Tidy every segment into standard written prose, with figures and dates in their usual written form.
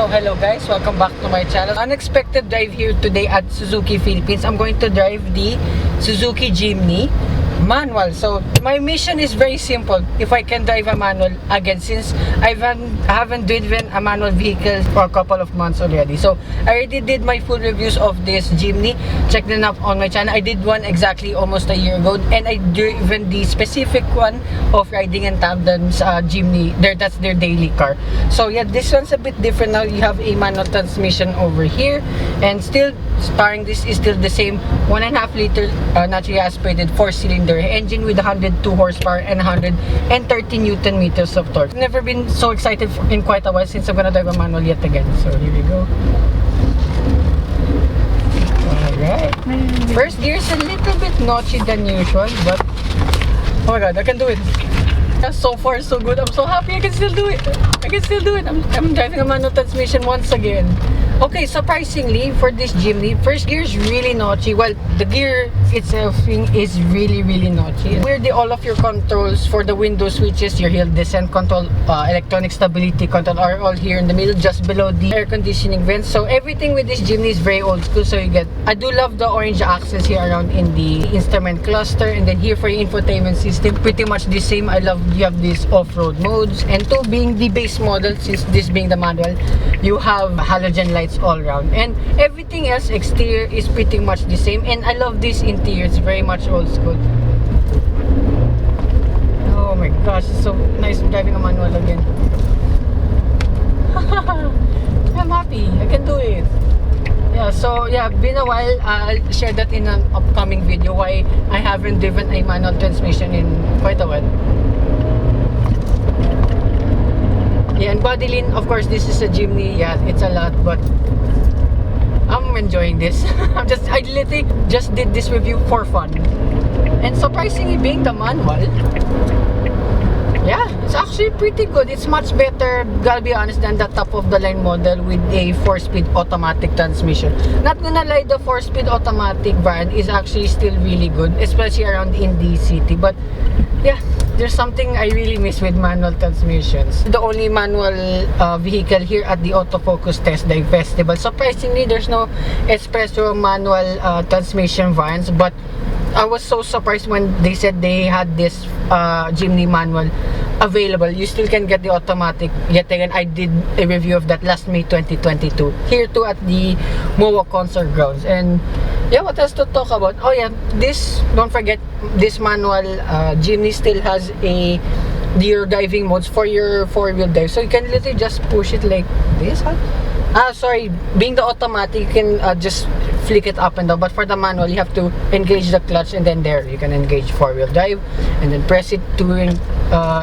So hello guys, welcome back to my channel. Unexpected drive here today at Suzuki Philippines. I'm going to drive the Suzuki Jimny manual. So my mission is very simple. If I can drive a manual again, since I haven't driven a manual vehicle for a couple of months already. So I already did my full reviews of this Jimny. Check them up on my channel. I did one exactly almost a year ago, and I driven the specific one of riding and tandem's Jimny. That's their daily car. So yeah, this one's a bit different now. You have a manual transmission over here, and still starring this is still the same 1.5 liter naturally aspirated 4-cylinder engine with 102 horsepower and 130 newton meters of torque. Never been so excited in quite a while since I'm gonna drive a manual yet again. So here we go. Alright. First gear is a little bit notchy than usual, but oh my god, I can do it. So far so good. I'm so happy I can still do it. I'm driving a manual transmission once again. Okay, surprisingly for this Jimny, first gear is really notchy. Well, the gear itself is really notchy. Where all of your controls for the window switches, your hill descent control, electronic stability control are all here in the middle, just below the air conditioning vents. So everything with this Jimny is very old school. So I do love the orange accents here around in the instrument cluster, and then here for your infotainment system, pretty much the same. I love you have these off-road modes, and two being the base model, since this being the manual, you have halogen lights all around, and everything else exterior is pretty much the same. And I love this interior, it's very much old school. Oh my gosh, it's so nice driving a manual again. I'm happy, I can do it. Yeah, so yeah, been a while. I'll share that in an upcoming video why I haven't driven a manual transmission in quite a while. Yeah, and body lean, of course, this is a Jimny. Yeah, it's a lot, but I'm enjoying this. I literally just did this review for fun. And surprisingly, being the manual, yeah, it's actually pretty good. It's much better, gotta be honest, than the top of the line model with a 4-speed automatic transmission. Not gonna lie, the 4-speed automatic variant is actually still really good, especially around in the city. But yeah, there's something I really miss with manual transmissions. The only manual vehicle here at the Autofocus Test Drive Festival. Surprisingly, there's no espresso manual transmission variants, but I was so surprised when they said they had this Jimny manual available. You still can get the automatic. Yet again, I did a review of that last May 2022 here too at the MOA concert grounds. And yeah, what else to talk about? Oh yeah, don't forget, this manual Jimny still has your driving modes for your 4-wheel drive, so you can literally just push it like this. Sorry, being the automatic, you can just flick it up and down, but for the manual you have to engage the clutch, and then there you can engage 4-wheel drive, and then press it to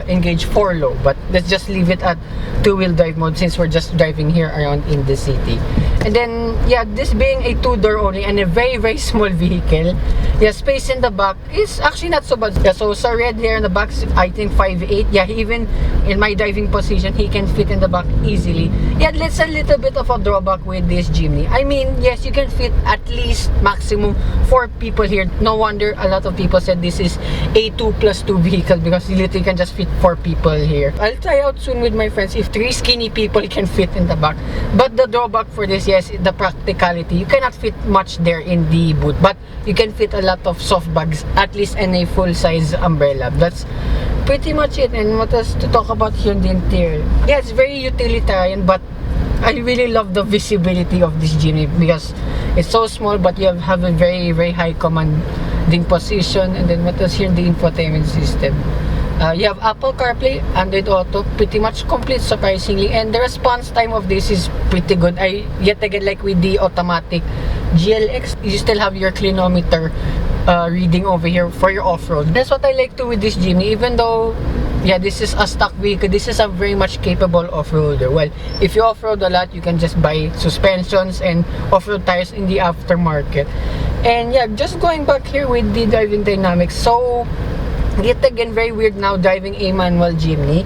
engage 4 low. But let's just leave it at 2-wheel drive mode since we're just driving here around in the city. And then yeah, this being a 2-door only and a very small vehicle, yeah, space in the back is actually not so bad. Yeah, so red here in the back, I think 5'8". Yeah, even in my driving position he can fit in the back easily. Yeah, that's a little bit of a drawback with this Jimny. I mean, yes, you can fit at least maximum 4 people here. No wonder a lot of people said this is a 2+2 vehicle, because you literally can just fit 4 people here. I'll try out soon with my friends if 3 skinny people can fit in the back. But the drawback for this, yes, the practicality. You cannot fit much there in the boot, but you can fit a lot of soft bags, at least in a full-size umbrella. That's pretty much it. And what else to talk about here in the interior? Yeah, it's very utilitarian, but I really love the visibility of this Jimny because it's so small, but you have a very high commanding position. And then what else here in the infotainment system? You have Apple CarPlay, Android Auto, pretty much complete surprisingly, and the response time of this is pretty good. Yet again, like with the automatic GLX, you still have your clinometer reading over here for your off-road. That's what I like too with this Jimny, even though yeah, this is a stock vehicle, this is a very much capable off-roader. Well, if you off-road a lot, you can just buy suspensions and off-road tires in the aftermarket. And yeah, just going back here with the driving dynamics, so yet again, very weird now driving a manual Jimny.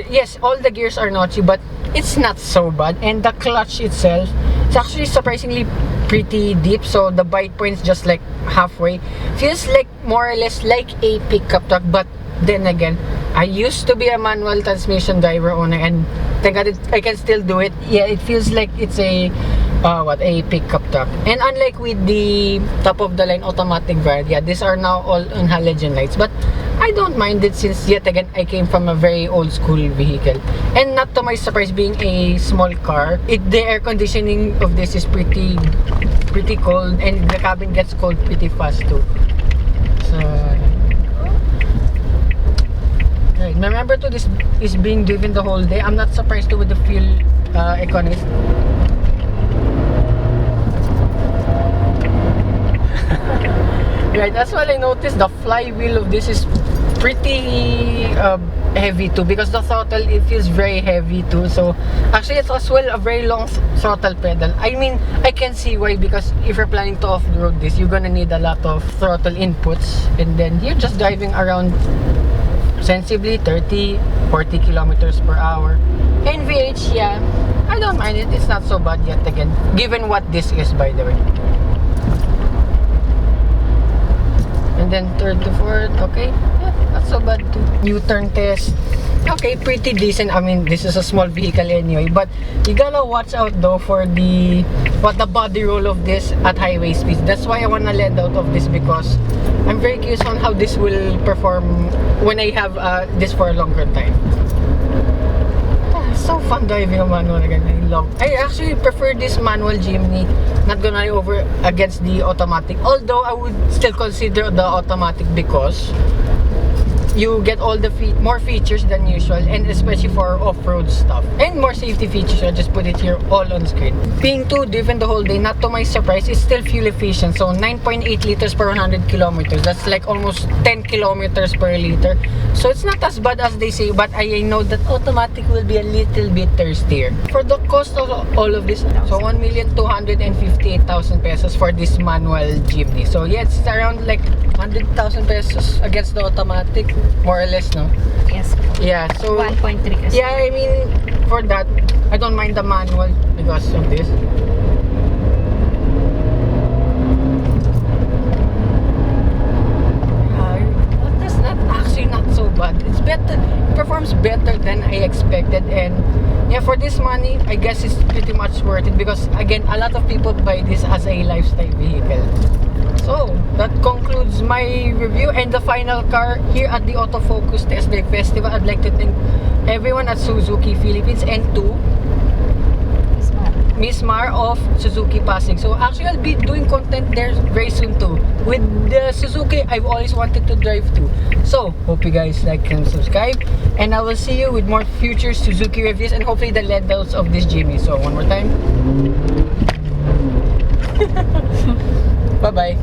Yes, all the gears are notchy, but it's not so bad. And the clutch itself, it's actually surprisingly pretty deep, so the bite point is just like halfway. Feels like more or less like a pickup truck, but then again, I used to be a manual transmission driver owner, and thank God I can still do it. Yeah, it feels like it's a a pickup truck. And unlike with the top of the line automatic variant, yeah, these are now all on halogen lights. But I don't mind it since yet again I came from a very old school vehicle. And not to my surprise, being a small car, the air conditioning of this is pretty cold, and the cabin gets cold pretty fast too. So right. Remember to this is being driven the whole day. I'm not surprised too with the fuel economy. Right, that's what I noticed. The flywheel of this is pretty heavy too, because the throttle, it feels very heavy too. So actually it's as well a very long throttle pedal. I mean, I can see why, because if you're planning to off-road this, you're gonna need a lot of throttle inputs, and then you're just driving around sensibly 30-40 kilometers per hour. And VH, yeah, I don't mind it. It's not so bad yet again, given what this is, by the way. And then third to fourth, okay, yeah, not so bad too. U-turn test, okay, pretty decent. I mean, this is a small vehicle anyway, but you gotta watch out though for the body roll of this at highway speeds. That's why I wanna let out of this, because I'm very curious on how this will perform when I have this for a longer time. So fun driving a manual again. I actually prefer this manual Jimny, not gonna lie, over against the automatic, although I would still consider the automatic because you get all the more features than usual, and especially for off-road stuff, and more safety features. I just put it here all on screen. Being too driven the whole day, not to my surprise, it's still fuel efficient. So 9.8 liters per 100 kilometers. That's like almost 10 kilometers per liter. So it's not as bad as they say, but I know that automatic will be a little bit thirstier. For the cost of all of this, so 1,258,000 pesos for this manual Jimny. So yeah, it's around like 100,000 pesos against the automatic, more or less, no? Yes. Yeah, so 1.3 kasi. yeah, I mean, for that, I don't mind the manual because of this. That's not actually not so bad. It's better, it performs better than I expected, and yeah, for this money, I guess it's pretty much worth it, because again, a lot of people buy this as a lifestyle vehicle. So, that concludes my review and the final car here at the Autofocus Test Drive Festival. I'd like to thank everyone at Suzuki Philippines, and to Miss Marah of Suzuki Pasig. So actually, I'll be doing content there very soon too. With the Suzuki, I've always wanted to drive too. So, hope you guys like and subscribe. And I will see you with more future Suzuki reviews, and hopefully the letdowns of this Jimny. So, one more time. Bye-bye.